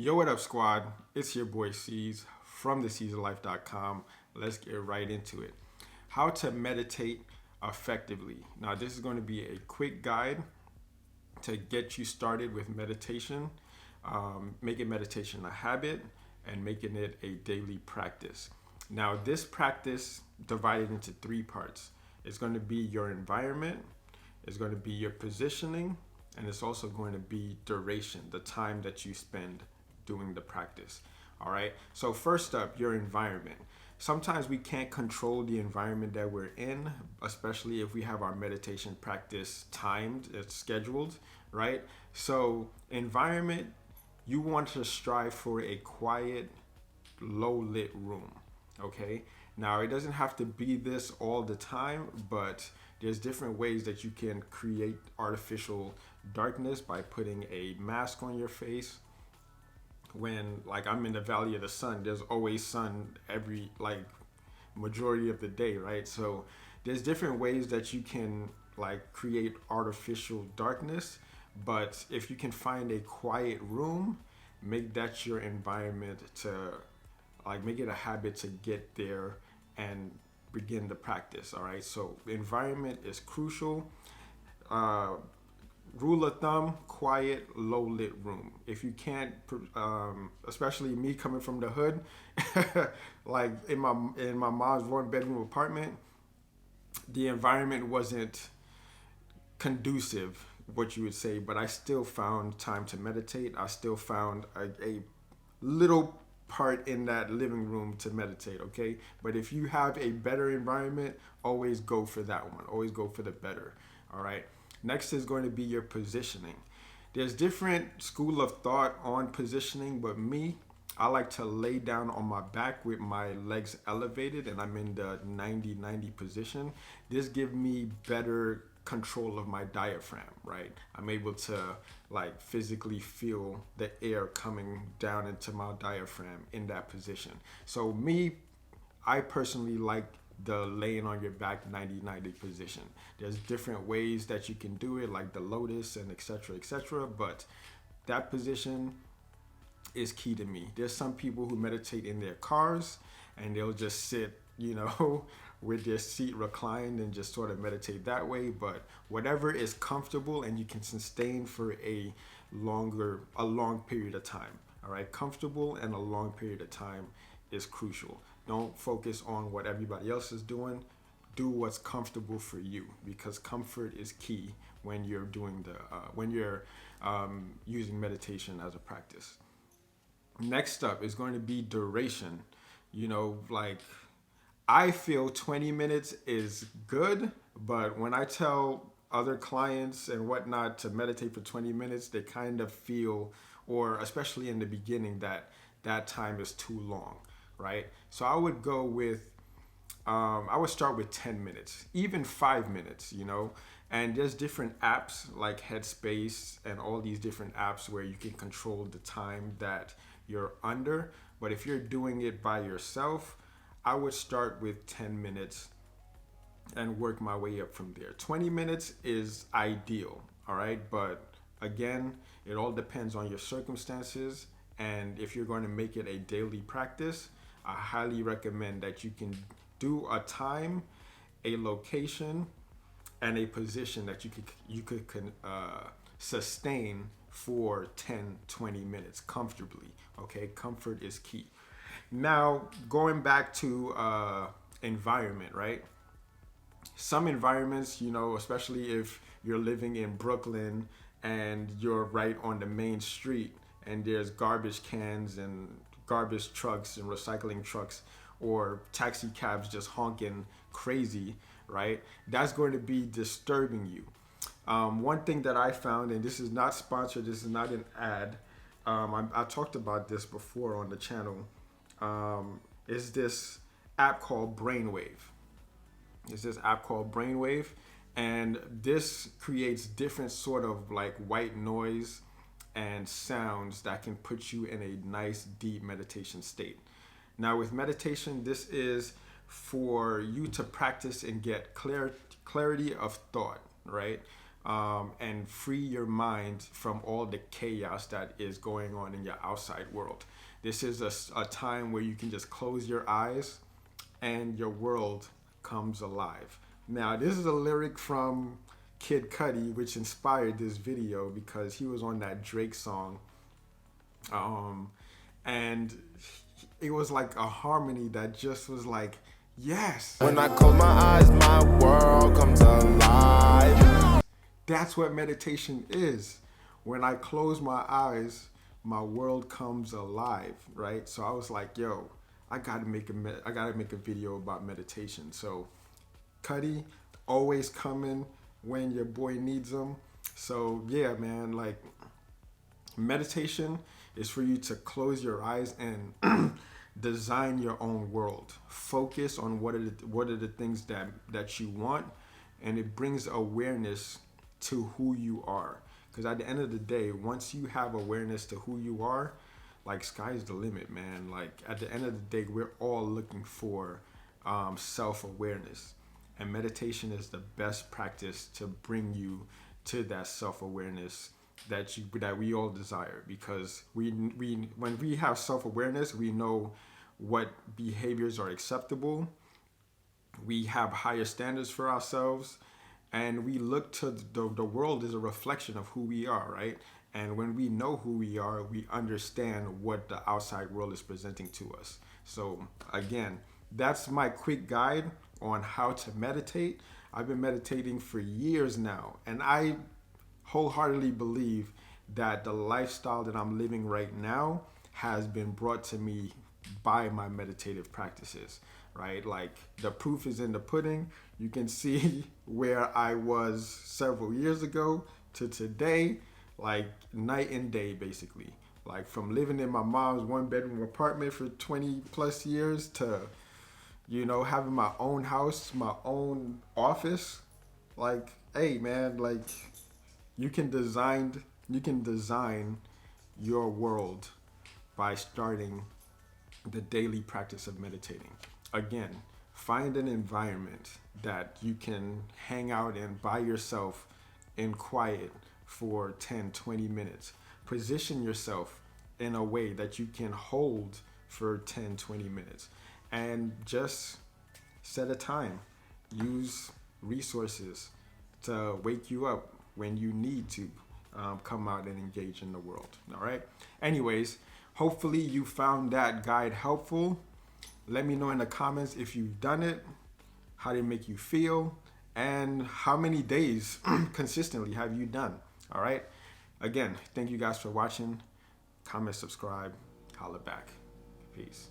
Yo, what up, squad? It's your boy C's from thecaesarlife.com. Let's get right into it. How to meditate effectively. Now, this is going to be a quick guide to get you started with meditation, making meditation a habit, and making it a daily practice. Now, this practice divided into three parts. It's going to be your environment, it's going to be your positioning, and it's also going to be duration, the time that you spend doing the practice. All right. So first up, your environment. Sometimes we can't control the environment that we're in, especially if we have our meditation practice timed, it's scheduled, right? So environment, you want to strive for a quiet, low lit room. Okay. Now it doesn't have to be this all the time, but there's different ways that you can create artificial darkness by putting a mask on your face. When like I'm in the Valley of the Sun, there's always sun every like majority of the day, right? So there's different ways that you can like create artificial darkness, but if you can find a quiet room, make that your environment to like make it a habit to get there and begin the practice. All right, so environment is crucial. Rule of thumb: quiet, low lit room. If you can't, especially me coming from the hood, like in my mom's one bedroom apartment, the environment wasn't conducive, what you would say, but I still found time to meditate. I still found a little part in that living room to meditate. Okay, but if you have a better environment, always go for that one. Always go for the better. All right. Next is going to be your positioning. There's different school of thought on positioning, but me, I like to lay down on my back with my legs elevated and I'm in the 90-90 position. This gives me better control of my diaphragm, right? I'm able to like physically feel the air coming down into my diaphragm in that position. So me, I personally like the laying on your back 90-90 position. There's different ways that you can do it, like the lotus and etc., but that position is key to me. There's some people who meditate in their cars and they'll just sit, with their seat reclined and just sort of meditate that way, but whatever is comfortable and you can sustain for a long period of time. All right, comfortable and a long period of time is crucial. Don't focus on what everybody else is doing. Do what's comfortable for you, because comfort is key when you're doing using meditation as a practice. Next up is going to be duration. Like I feel 20 minutes is good, but when I tell other clients and whatnot to meditate for 20 minutes, they kind of feel, or especially in the beginning, that time is too long. Right? So I would start with 10 minutes, even 5 minutes, and there's different apps like Headspace and all these different apps where you can control the time that you're under. But if you're doing it by yourself, I would start with 10 minutes and work my way up from there. 20 minutes is ideal. All right. But again, it all depends on your circumstances. And if you're going to make it a daily practice, I highly recommend that you can do a time, a location, and a position that you could sustain for 10, 20 minutes comfortably. Okay, comfort is key. Now, going back to environment, right? Some environments, especially if you're living in Brooklyn and you're right on the main street and there's garbage cans and garbage trucks and recycling trucks or taxi cabs just honking crazy, right? That's going to be disturbing you. One thing that I found, and this is not sponsored, this is not an ad, I talked about this before on the channel, is this app called Brainwave. And this creates different sort of like white noise and sounds that can put you in a nice deep meditation state. Now with meditation, this is for you to practice and get clarity of thought, right? and free your mind from all the chaos that is going on in your outside world. This is a time where you can just close your eyes and your world comes alive. Now, this is a lyric from Kid Cudi, which inspired this video because he was on that Drake song. And it was like a harmony that just was like, yes. When I close my eyes, my world comes alive. That's what meditation is. When I close my eyes, my world comes alive, right? So I was like, yo, I gotta make a video about meditation. So Cuddy, always coming when your boy needs them. So yeah, man, like meditation is for you to close your eyes and design your own world. Focus on what are the things that you want, and it brings awareness to who you are. Because at the end of the day, once you have awareness to who you are, like sky's the limit, man. Like at the end of the day, we're all looking for self-awareness, and meditation is the best practice to bring you to that self-awareness that we all desire. Because we when we have self-awareness, we know what behaviors are acceptable. We have higher standards for ourselves, and we look to the world as a reflection of who we are, right? And when we know who we are, we understand what the outside world is presenting to us. So again, that's my quick guide on how to meditate. I've been meditating for years now, and I wholeheartedly believe that the lifestyle that I'm living right now has been brought to me by my meditative practices, right? Like the proof is in the pudding. You can see where I was several years ago to today, like night and day, basically. Like from living in my mom's one-bedroom apartment for 20 plus years to, having my own house, my own office. Like, hey man, like you can design your world by starting the daily practice of meditating. Again, find an environment that you can hang out in by yourself in quiet for 10, 20 minutes. Position yourself in a way that you can hold for 10, 20 minutes. And just set a time. Use resources to wake you up when you need to come out and engage in the world. All right? Anyways, hopefully you found that guide helpful. Let me know in the comments if you've done it, how did it make you feel, and how many days consistently have you done. All right? Again, thank you guys for watching. Comment, subscribe, holla back. Peace.